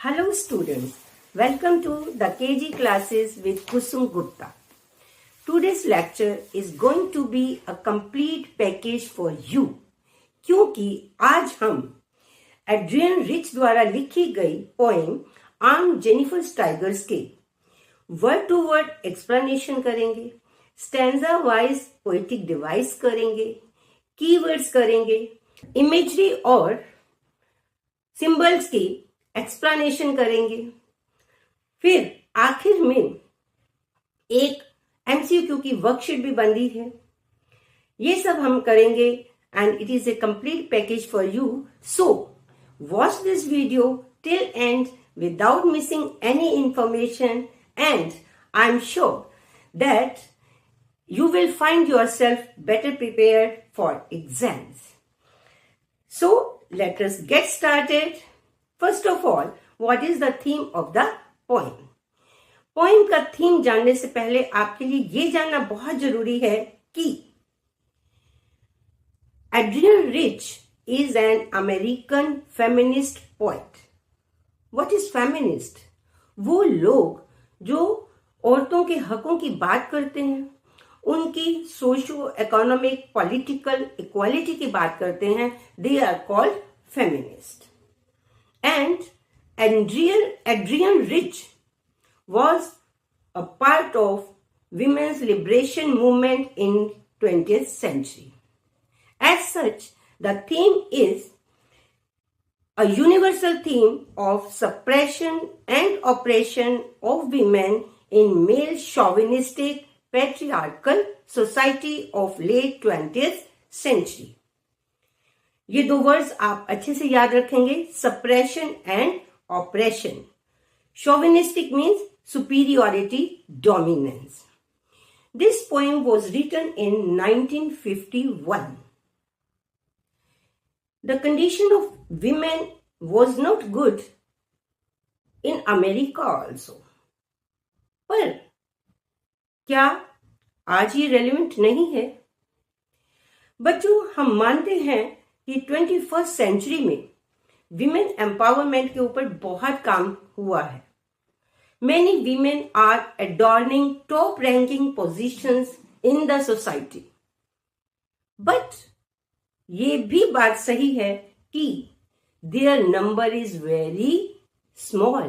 Hello students, welcome to the KG classes with Kusum Gupta. Today's lecture is going to be a complete package for you क्योंकि आज हम Adrian rich द्वारा लिखी गई poem arm Jennifer स्टाइगर्स के word to word explanation करेंगे, stanza wise poetic device करेंगे, keywords करेंगे, इमेजरी और सिंबल्स की एक्सप्लेनेशन करेंगे। फिर आखिर में एक एमसीक्यू की वर्कशीट भी बंदी है। ये सब हम करेंगे and it is a complete package for you. So watch this video till end without missing any information, and I'm sure that you will find yourself better prepared for exams. So let us get started. First of all, what is the theme of the poem? Poem का theme जानने से पहले आपके लिए ये जानना बहुत जरूरी है कि Adrienne Rich is an American feminist poet. What is feminist? वो लोग जो औरतों के हकों की बात करते हैं, उनकी सोशो इकोनॉमिक पॉलिटिकल इक्वालिटी की बात करते हैं, they are called feminist. And Adrienne Rich was a part of women's liberation movement in 20th century. As such, the theme is a universal theme of suppression and oppression of women in male chauvinistic patriarchal society of late 20th century. ये दो words आप अच्छे से याद रखेंगे, suppression and oppression. Chauvinistic means superiority, dominance. This poem was written in 1951. The condition of women was not good in America also. पर क्या आज ये रेलिवेंट नहीं है? बच्चों, हम मानते हैं कि 21st सेंचुरी में विमेन एम्पावरमेंट के ऊपर बहुत काम हुआ है. Many women are adorning top ranking positions in the society. But ये भी बात सही है कि their number is very small.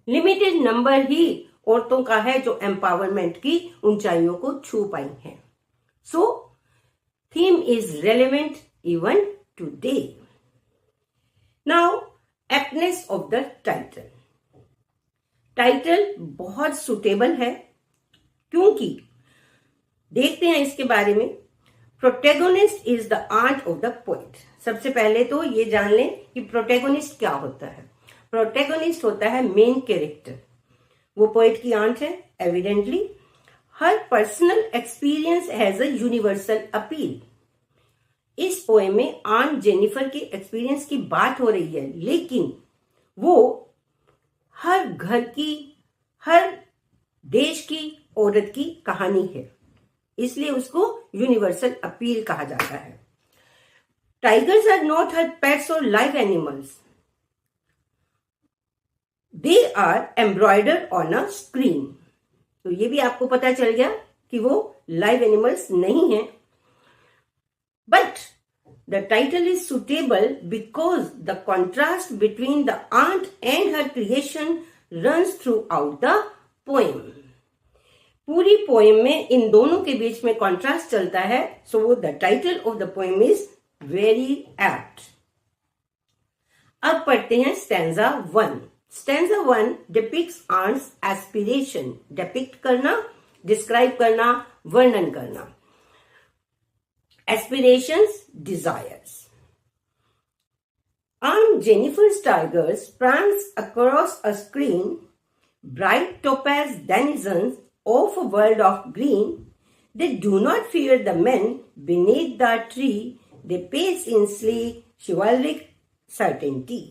Limited number ही औरतों का है जो एम्पावरमेंट की ऊंचाइयों को छू पाई हैं. So, theme is relevant even today. Now, aptness of the title. Title बहुत सुटेबल है क्योंकि देखते हैं इसके बारे में. Protagonist is the aunt of the poet. सबसे पहले तो ये जान लें कि प्रोटेगोनिस्ट क्या होता है. प्रोटेगोनिस्ट होता है मेन कैरेक्टर. वो पोएट की आंट है. Evidently her personal experience has a universal appeal. इस पोएम में आंट जेनिफर के एक्सपीरियंस की बात हो रही है, लेकिन वो हर घर की, हर देश की औरत की कहानी है, इसलिए उसको यूनिवर्सल अपील कहा जाता है. Tigers are not her pets or live animals. They are embroidered on a screen. तो ये भी आपको पता चल गया कि वो लाइव एनिमल्स नहीं है. But the title is suitable because the contrast between the aunt and her creation runs throughout the poem. पूरी पोएम में इन दोनों के बीच में कॉन्ट्रास्ट चलता है. So the title of the poem is very apt. अब पढ़ते हैं stanza 1. Stanza 1 depicts aunt's aspiration. Depict करना, describe करना, वर्णन करना. Aspirations, desires. Aunt Jennifer Staigers prance across a screen, bright topaz denizens of a world of green. They do not fear the men beneath the tree. They pace in sleek, chivalric certainty.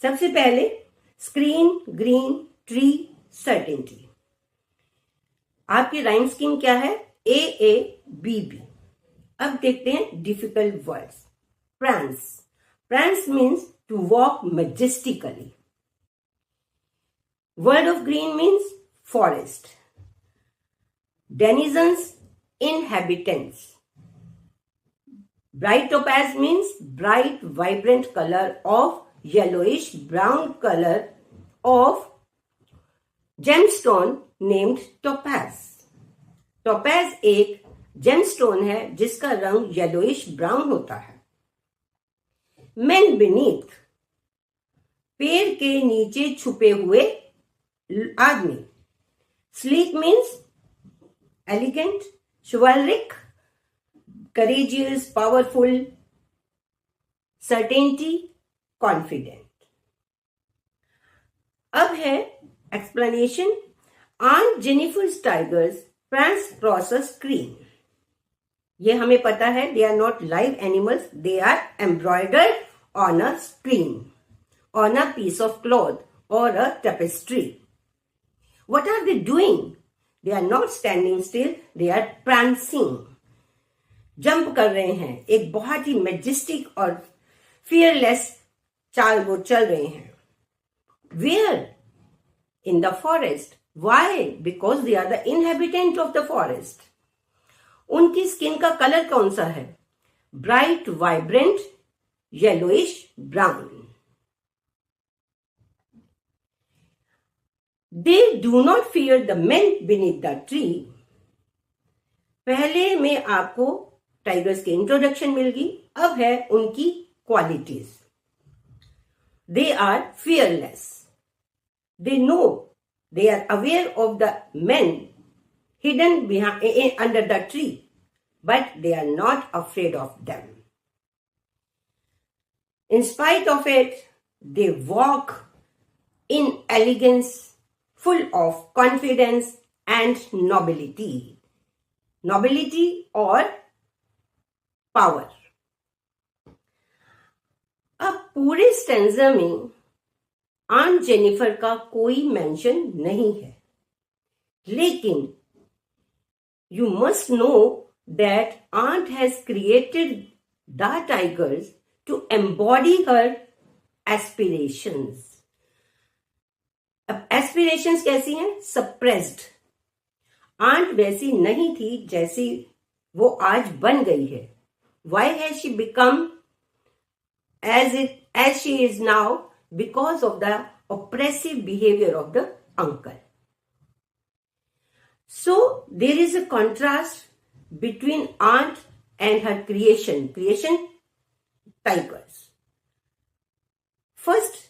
सबसे पहले screen, green, tree, certainty. आपकी rhyme scheme क्या है? A A B B. अब देखते हैं difficult words. Prance. Prance means to walk majestically. Word of green means forest. Denizens, inhabitants. Bright topaz means bright, vibrant color of yellowish brown color of gemstone named topaz. Topaz एक gemstone है जिसका रंग yellowish brown होता है. Men beneath, पेड़ के नीचे छुपे हुए आदमी. Sleek means elegant, chivalric, courageous, powerful, certainty, confident. अब है explanation. Aunt Jennifer's tigers prance across a screen. ये हमें पता है. They are not live animals. They are embroidered on a screen, on a piece of cloth or a tapestry. What are they doing? They are not standing still. They are prancing. Jump कर रहे हैं. एक बहुत ही majestic और fearless चाल वो चल रहे हैं. Where? In the forest. Why? Because they are the inhabitant of the forest. उनकी स्किन का कलर कौन सा है? Bright, vibrant, yellowish brown. They do not fear the men beneath the tree. पहले में आपको टाइगर्स की इंट्रोडक्शन मिल गई. अब है उनकी qualities. They are fearless. They know. They are aware of the men hidden behind under the tree, but they are not afraid of them. In spite of it, they walk in elegance, full of confidence and nobility. Nobility or power. अब पूरे stanza में aunt Jennifer का कोई mention नहीं है, लेकिन you must know that aunt has created the tigers to embody her aspirations. अब aspirations कैसी हैं? सप्रेस्ड. आंट वैसी नहीं थी जैसी वो आज बन गई है. Why has she become as she is now? Because of the oppressive behavior of the uncle. So there is a contrast between aunt and her creation tigers. First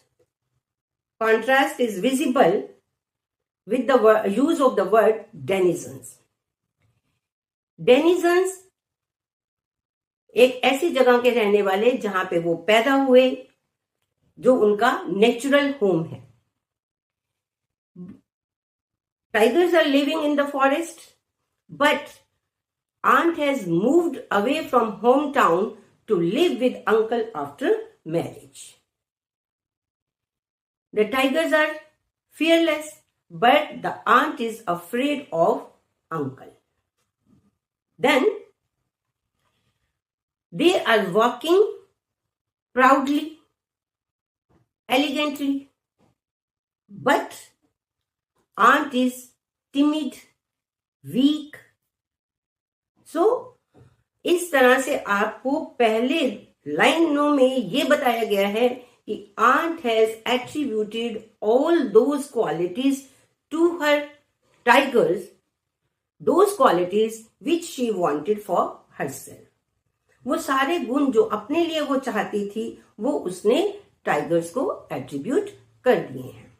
contrast is visible with the use of the word denizens. Denizens एक ऐसी जगह के रहने वाले जहां पे वो पैदा हुए, जो उनका नेचुरल होम है. Tigers are living in the forest, but aunt has moved away from hometown to live with uncle after marriage. The tigers are fearless, but the aunt is afraid of uncle. Then they are walking proudly, elegantly, but aunt is timid, weak. So इस तरह से आपको पहले लाइनों में ये बताया गया है कि aunt has attributed all those qualities to her tigers, those qualities which she wanted for herself. वो सारे गुण जो अपने लिए वो चाहती थी वो उसने टाइगर्स को एट्रीब्यूट कर दिए हैं.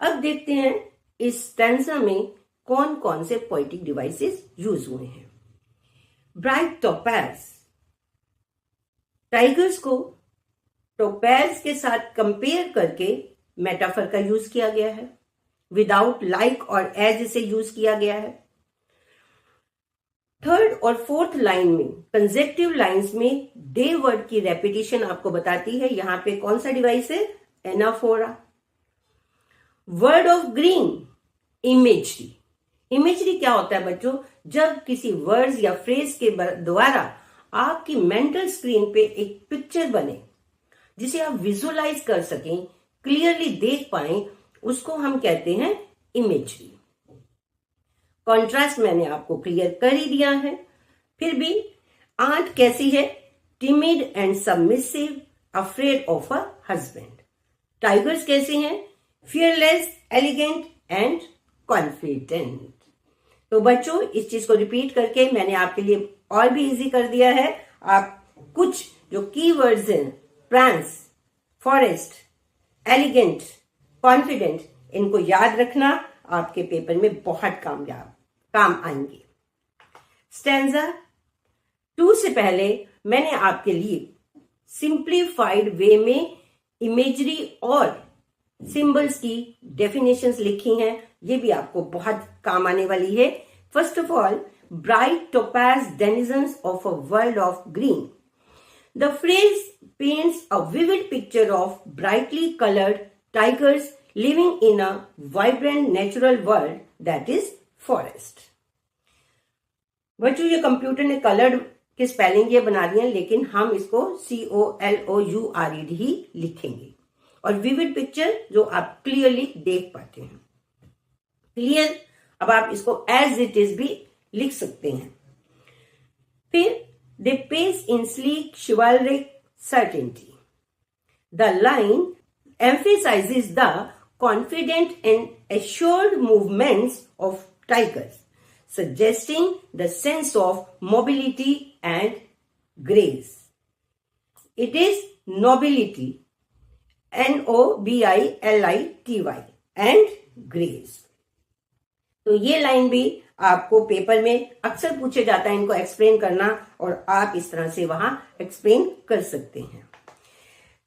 अब देखते हैं इस स्टैंजा में कौन कौन से पोएटिक डिवाइसेस यूज हुए हैं. Bright topaz. टाइगर्स को टोपैज के साथ कंपेयर करके मेटाफर का यूज किया गया है. विदाउट, लाइक और एज से यूज किया गया है. थर्ड और फोर्थ लाइन में कंसेक्टिव लाइंस में डे वर्ड की रेपिटेशन आपको बताती है. यहां पे कौन सा डिवाइस है? Anaphora. Word of green, imagery. Imagery क्या होता है बच्चों? जब किसी वर्ड्स या फ्रेज के द्वारा आपकी मेंटल स्क्रीन पे एक पिक्चर बने जिसे आप विजुअलाइज कर सकें, क्लियरली देख पाएं, उसको हम कहते हैं इमेजरी। कॉन्ट्रास्ट मैंने आपको क्लियर कर ही दिया है। फिर भी आंट कैसी है? Timid and submissive, afraid of a husband. Tigers कैसे हैं? Fearless, elegant and confident. तो बच्चों, इस चीज को रिपीट करके मैंने आपके लिए और भी इजी कर दिया है। आप कुछ जो कीवर्ड्स हैं, प्रांस, फॉरेस्ट, एलिगेंट, कॉन्फिडेंट, इनको याद रखना, आपके पेपर में बहुत काम आएंगे। स्टैंजा 2 से पहले मैंने आपके लिए सिंप्लीफाइड वे में इमेजरी और सिंबल्स की डेफिनेशंस लिखी हैं। ये भी आपको बहुत काम आने वाली है। First of all, bright topaz denizens of a world of green. The phrase paints a vivid picture of brightly colored tigers living in a vibrant natural world that is forest. बच्चों, ये कंप्यूटर ने coloured की spelling ये बना दी है, लेकिन हम इसको COLOURED ही लिखेंगे। और विविड पिक्चर जो आप क्लियरली देख पाते हैं। क्लियर? अब आप इसको एज इट इज भी लिख सकते हैं। फिर they pace in sleek chivalric certainty. The line emphasizes the confident and assured movements of tigers, suggesting the sense of mobility and grace. It is nobility, NOBILITY, and grace. तो ये line भी आपको paper में अक्सर पूछे जाता है इनको एक्सप्लेन करना, और आप इस तरह से वहां एक्सप्लेन कर सकते हैं।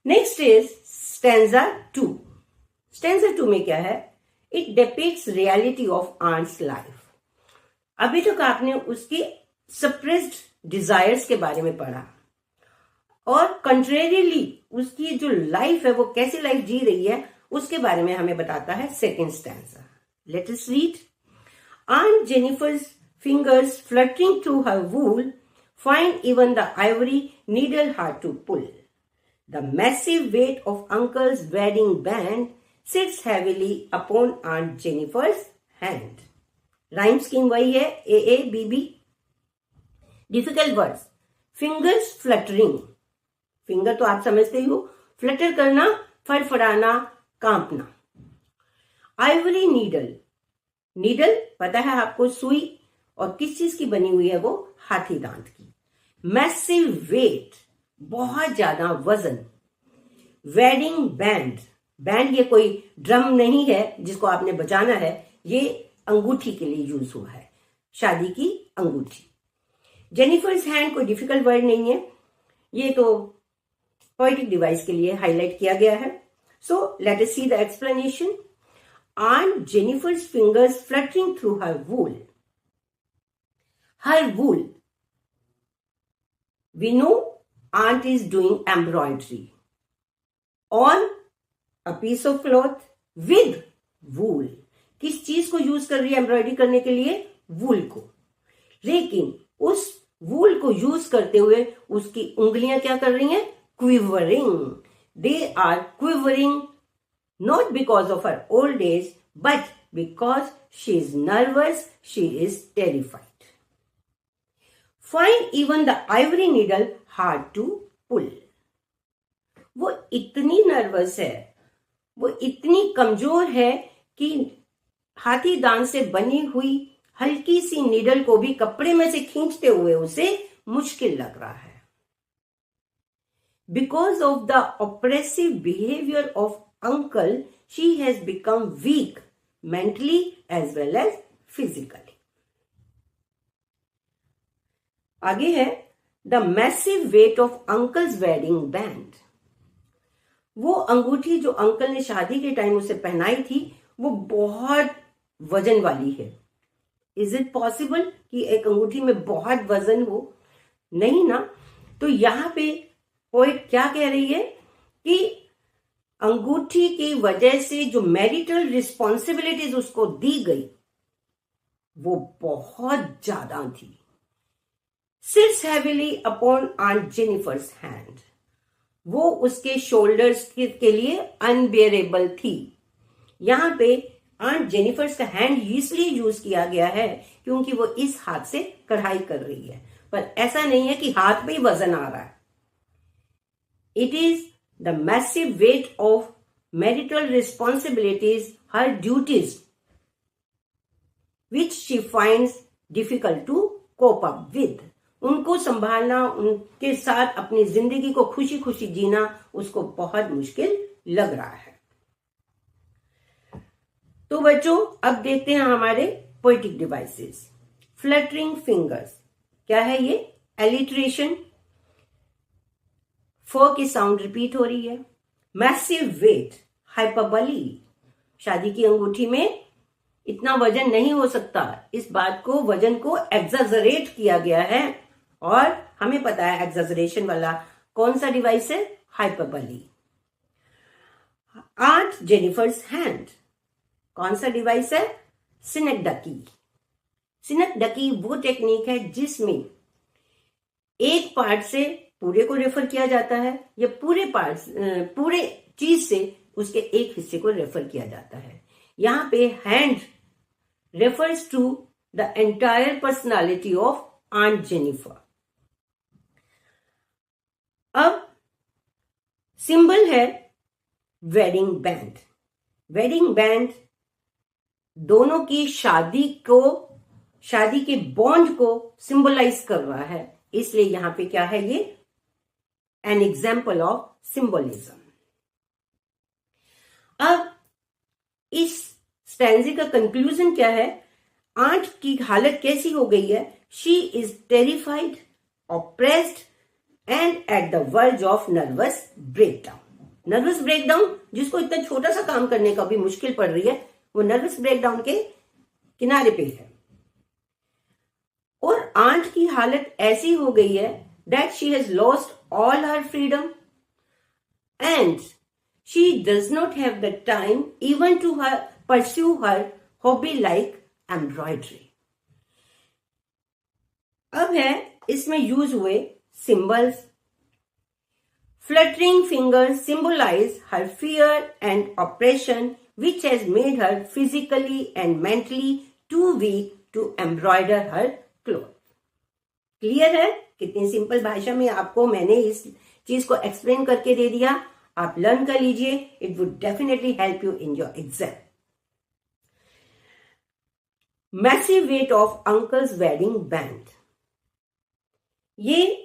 Next is stanza 2। स्टैंजा 2 में क्या है? It depicts reality of aunt's life. अभी तक आपने उसकी सप्रेस्ड डिजायर्स के बारे में पढ़ा, और कंट्रेरियली उसकी जो लाइफ है वो कैसी लाइफ जी रही है उसके बारे में हमें बताता है second stanza. Let us read. Aunt Jennifer's fingers fluttering through her wool find even the ivory needle hard to pull. The massive weight of Uncle's wedding band sits heavily upon Aunt Jennifer's hand. Rhyme scheme वही है, AABB. Difficult words. Fingers fluttering. Finger तो आप समझते ही हो, flutter करना, फड़फड़ाना, कांपना। Ivory needle. Needle पता है आपको, सुई, और किस चीज की बनी हुई है वो? हाथी दांत की। मैसिव वेट, बहुत ज्यादा वजन। वेडिंग बैंड, बैंड ये कोई ड्रम नहीं है जिसको आपने बजाना है, ये अंगूठी के लिए यूज हुआ है, शादी की अंगूठी। जेनिफर्स हैंड कोई डिफिकल्ट वर्ड नहीं है, ये तो पोएटिक डिवाइस के लिए हाईलाइट किया गया है। So let us see the explanation. Aunt Jennifer's fingers fluttering through her wool. Her wool. We know Aunt is doing embroidery on a piece of cloth with wool. किस चीज को use कर रही है एम्ब्रॉयडरी करने के लिए? वूल को। लेकिन उस वूल को यूज करते हुए उसकी उंगलियां क्या कर रही हैं? Quivering. They are quivering not because of her old age, but because she is nervous, she is terrified. Find even the ivory needle hard to pull. वो इतनी नर्वस है, वो इतनी कमजोर है कि हाथी दांत से बनी हुई हल्की सी नीडल को भी कपड़े में से खींचते हुए उसे मुश्किल लग रहा है। Because of the oppressive behavior of Uncle, she has become weak mentally as well as physically. आगे है the massive weight of Uncle's wedding band. वो अंगूठी जो अंकल ने शादी के टाइम उसे पहनाई थी वो बहुत वजन वाली है। इज इट पॉसिबल कि एक अंगूठी में बहुत वजन हो? नहीं ना। तो यहां पे पोएट क्या कह रही है कि अंगूठी की वजह से जो मैरिटल रिस्पॉन्सिबिलिटीज उसको दी गई वो बहुत ज्यादा थी। Sits heavily upon aunt Jennifer's hand. वो उसके शोल्डर्स के लिए अनबेरेबल थी। यहाँ पे आंट जेनिफर्स का हैंड इसलिए यूज किया गया है क्योंकि वो इस हाथ से कढ़ाई कर रही है, पर ऐसा नहीं है कि हाथ पे ही वजन आ रहा है. It is the massive weight of marital responsibilities, her duties which she finds difficult to cope up with. उनको संभालना, उनके साथ अपनी जिंदगी को खुशी खुशी जीना उसको बहुत मुश्किल लग रहा है. तो बच्चों, अब देखते हैं हमारे पोएटिक डिवाइसेस. फ्लटरिंग फिंगर्स, क्या है ये? एलिट्रेशन, फ की साउंड रिपीट हो रही है. मैसिव वेट, हाइपरबली, शादी की अंगूठी में इतना वजन नहीं हो सकता. इस बात को, वजन को एग्जैजरेट किया गया है और हमें पता है एग्जैजरेशन वाला कौन सा डिवाइस है? हाइपरबली. आंट जेनिफर्स हैंड, कौन सा डिवाइस है? सिनेक्डकी. सिनेक्डकी वो टेक्निक है जिसमें एक पार्ट से पूरे को रेफर किया जाता है या पूरे चीज से उसके एक हिस्से को रेफर किया जाता है. यहां पे hand refers to the entire personality of aunt Jennifer. अब सिंबल है वेडिंग बैंड. वेडिंग बैंड दोनों की शादी के बॉन्ड को सिंबलाइज कर रहा है, इसलिए यहां पे क्या है? ये एन एग्जाम्पल ऑफ सिंबलिज्म. अब इस स्टैंजे का कंक्लूजन क्या है? आंट की हालत कैसी हो गई है? She is terrified, oppressed and at the verge of nervous breakdown. Nervous breakdown, जिसको इतना छोटा सा काम करने का भी मुश्किल पड़ रही है, वो नर्वस ब्रेकडाउन के किनारे पे है. और आंट की हालत ऐसी हो गई है that she has lost all her freedom and she does not have the time even to pursue her hobby like embroidery. अब है इसमें यूज हुए symbols. Fluttering fingers symbolize her fear and oppression, which has made her physically and mentally too weak to embroider her cloth. Clear है? कितनी simple भाषा में आपको मैंने इस चीज को एक्सप्लेन करके दे दिया. आप लर्न कर लीजिए. It would definitely help you in your exam. Massive weight of uncle's wedding band. ये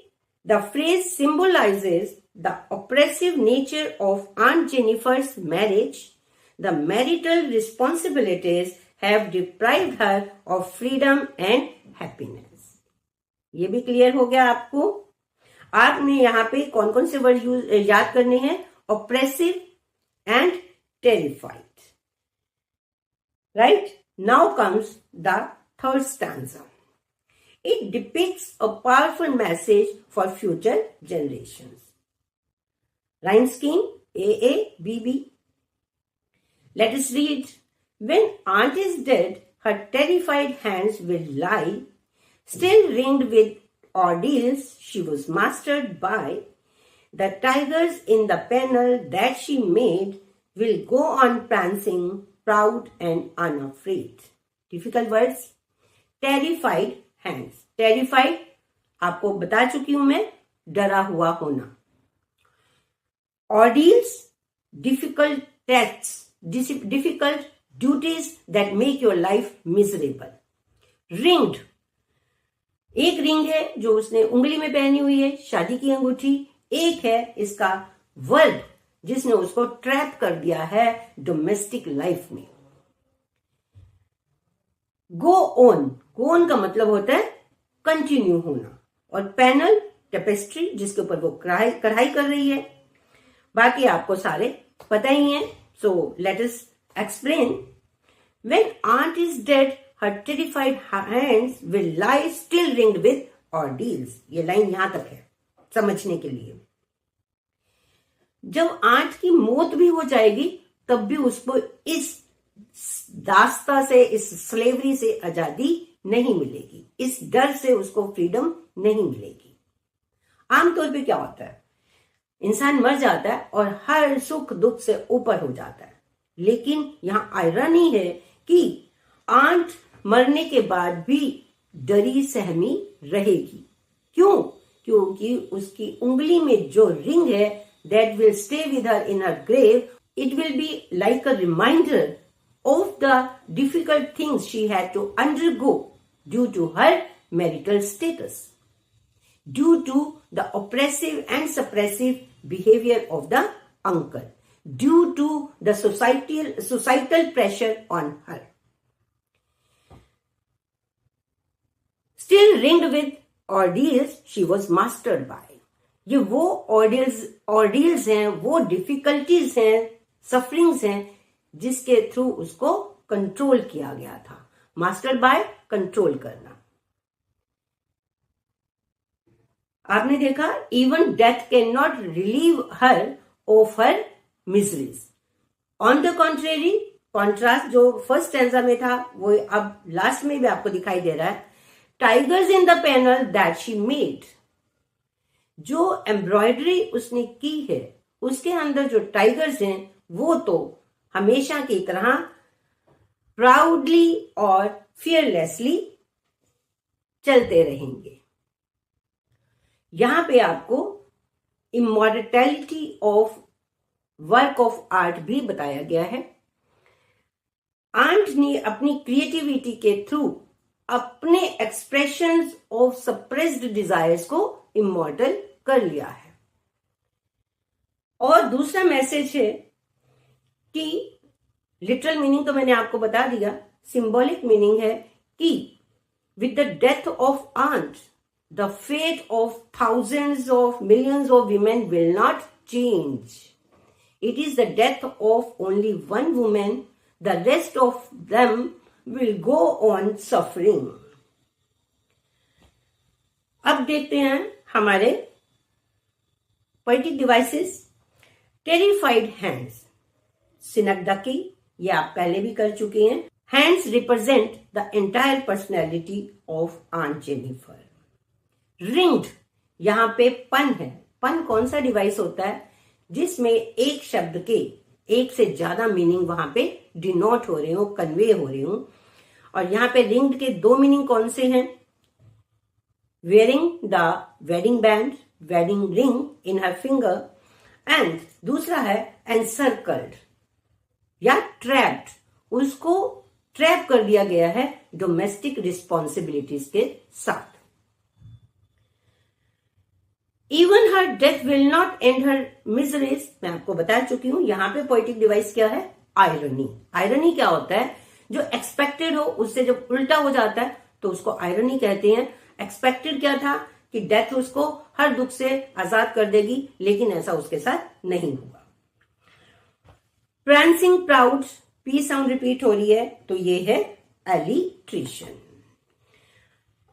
the phrase symbolizes the oppressive nature of Aunt Jennifer's marriage. The marital responsibilities have deprived her of freedom and happiness. ये भी clear हो गया आपको? आपने यहां पे कौन कौन से वर्ड याद करने हैं? oppressive and terrified. Right? Now comes the third stanza. It depicts a powerful message for future generations. Rhyme scheme A, B, B. Let us read. When aunt is dead, her terrified hands will lie, still ringed with ordeals she was mastered by. The tigers in the panel that she made will go on prancing, proud and unafraid. Difficult words. Terrified hands. Terrified आपको बता चुकी हूं मैं, डरा हुआ होना. Ordeals, difficult tests, difficult duties that make your life miserable. Ringed, एक ring है जो उसने उंगली में पहनी हुई है, शादी की अंगूठी. एक है इसका वर्ड जिसने उसको ट्रैप कर दिया है डोमेस्टिक लाइफ में. गो ऑन, गो ऑन का मतलब होता है कंटिन्यू होना. और पैनल, टेपेस्ट्री, जिसके ऊपर वो कढ़ाई कर रही है. बाकी आपको सारे पता ही है. So let us explain. When aunt is dead, her terrified hands will lie still ringed with ordeals. ये लाइन यहां तक है समझने के लिए. जब आंट की मौत भी हो जाएगी तब भी उसको इस दास्ता से, इस स्लेवरी से आजादी नहीं मिलेगी. इस डर से उसको फ्रीडम नहीं मिलेगी. आमतौर पे क्या होता है, इंसान मर जाता है और हर सुख दुख से ऊपर हो जाता है. लेकिन यहाँ आयरनी है कि आंट मरने के बाद भी डरी सहमी रहेगी। क्यों? क्योंकि उसकी उंगली में जो रिंग है that will stay with her in her grave, it will be like a reminder of the difficult things she had to undergo due to her marital status, due to the oppressive and suppressive behavior of the uncle, due to the societal pressure on her. Still ringed with ordeals, she was mastered by. ये वो ऑर्डियल्स हैं, वो difficulties हैं, sufferings हैं जिसके through उसको control किया गया था। मास्टर बाय कंट्रोल करना। आपने देखा even death can not relieve her of her miseries. On the contrary, contrast जो फर्स्ट स्टैंजा में था वो अब लास्ट में भी आपको दिखाई दे रहा है। Tigers in the panel that she made, जो एम्ब्रॉयडरी उसने की है उसके अंदर जो टाइगर्स हैं वो तो हमेशा की तरह प्राउडली और फियरलेसली चलते रहेंगे। यहां पे आपको immortality of work of art भी बताया गया है। आंट ने अपनी क्रिएटिविटी के थ्रू अपने एक्सप्रेशंस ऑफ सप्रेस्ड डिजायर्स को इमॉर्टल कर लिया है। और दूसरा मैसेज है कि लिटरल मीनिंग तो मैंने आपको बता दिया, सिंबॉलिक मीनिंग है कि with the death of aunt the fate of thousands of millions of women will not change. It is the death of only one women, the rest of them will go on suffering. अब देखते हैं हमारे poetic devices. Terrified hands, synecdoche, ये आप पहले भी कर चुके हैं। Hands represent the entire personality of aunt Jennifer. Ringed, यहां पे पन है। पन कौन सा डिवाइस होता है जिसमें एक शब्द के एक से ज्यादा मीनिंग वहां पे डिनोट हो रहे हो, कन्वे हो रहे हो। और यहां पे रिंग्ड के दो मीनिंग कौन से हैं? Wearing the wedding band, wedding ring in her finger, and दूसरा है एनसर्कल्ड या ट्रैप्ड, उसको ट्रैप कर दिया गया है डोमेस्टिक रिस्पॉन्सिबिलिटीज के साथ। Even her death will not and her miseries, मैं आपको बता चुकी हूं। यहां पे पोएटिक डिवाइस क्या है? आयरनी। आयरनी क्या होता है? जो एक्सपेक्टेड हो उससे जब उल्टा हो जाता है तो उसको आयरनी कहते हैं। एक्सपेक्टेड क्या था कि डेथ उसको हर दुख से आजाद कर देगी, लेकिन ऐसा उसके साथ नहीं हुआ। prancing proud, P sound repeat हो रही है तो ये है एलिट्रेशन।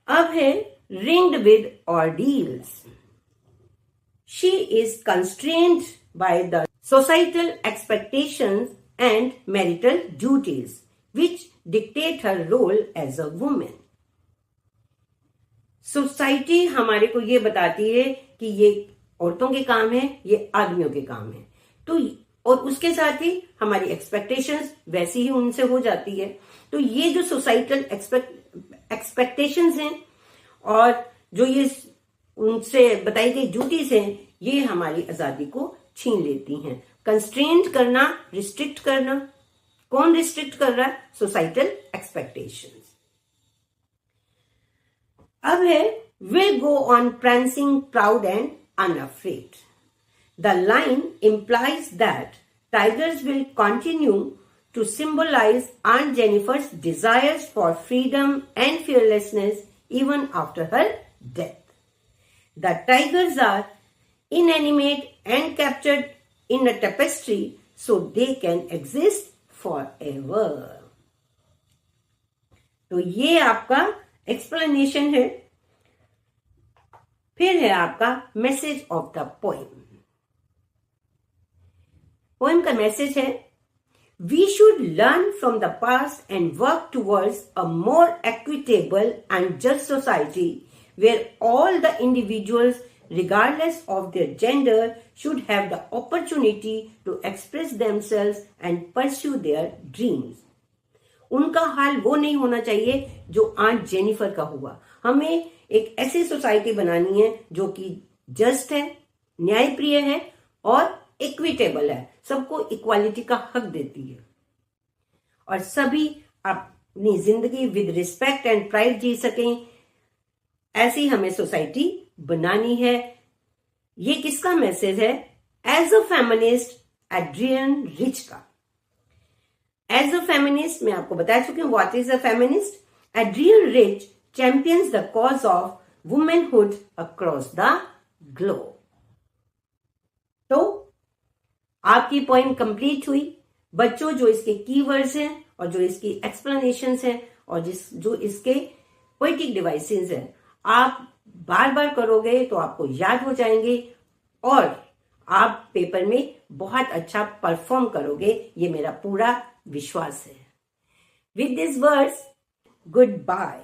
अब है ringed with ordeals, she is constrained by the societal expectations and marital duties which dictate her role as a woman. Society हमारे को ये बताती है कि ये औरतों के काम है, ये आदमियों के काम है। तो और उसके साथ ही हमारी एक्सपेक्टेशंस वैसी ही उनसे हो जाती है। तो ये जो सोसाइटल एक्सपेक्टेशंस हैं और जो ये उनसे बताई गई ड्यूटीज हैं, ये हमारी आजादी को छीन लेती हैं। कंस्ट्रेंट करना, रिस्ट्रिक्ट करना, कौन रिस्ट्रिक्ट कर रहा है? Societal expectations. अब है will go on prancing proud and unafraid. The line implies that tigers will continue to symbolize Aunt Jennifer's desires for freedom and fearlessness even after her death. The tigers are inanimate and captured in a tapestry so they can exist forever. तो ये आपका explanation है। फिर है आपका message of the poem. Poem का message है, we should learn from the past and work towards a more equitable and just society where all the individuals regardless of their gender, should have the opportunity to express themselves and pursue their dreams. उनका हाल वो नहीं होना चाहिए जो aunt Jennifer का हुआ। हमें एक ऐसी सोसाइटी बनानी है जो कि जस्ट है, न्यायप्रिय है और इक्विटेबल है, सबको इक्वालिटी का हक देती है और सभी अपनी जिंदगी विद रिस्पेक्ट एंड प्राइड जी सकें। ऐसी हमें सोसाइटी बनानी है। ये किसका मैसेज है? As a feminist, Adrienne Rich का। एज अ फेमिनिस्ट मैं आपको बता चुकी हूं what is a feminist. Adrienne Rich champions the cause of womanhood across the globe. तो आपकी पॉइंट कंप्लीट हुई। बच्चों, जो इसके कीवर्ड्स हैं और जो इसकी एक्सप्लेनेशंस हैं और जो इसके पोएटिक डिवाइसेस हैं, आप बार बार करोगे तो आपको याद हो जाएंगे और आप पेपर में बहुत अच्छा परफॉर्म करोगे, ये मेरा पूरा विश्वास है। With this words, good bye.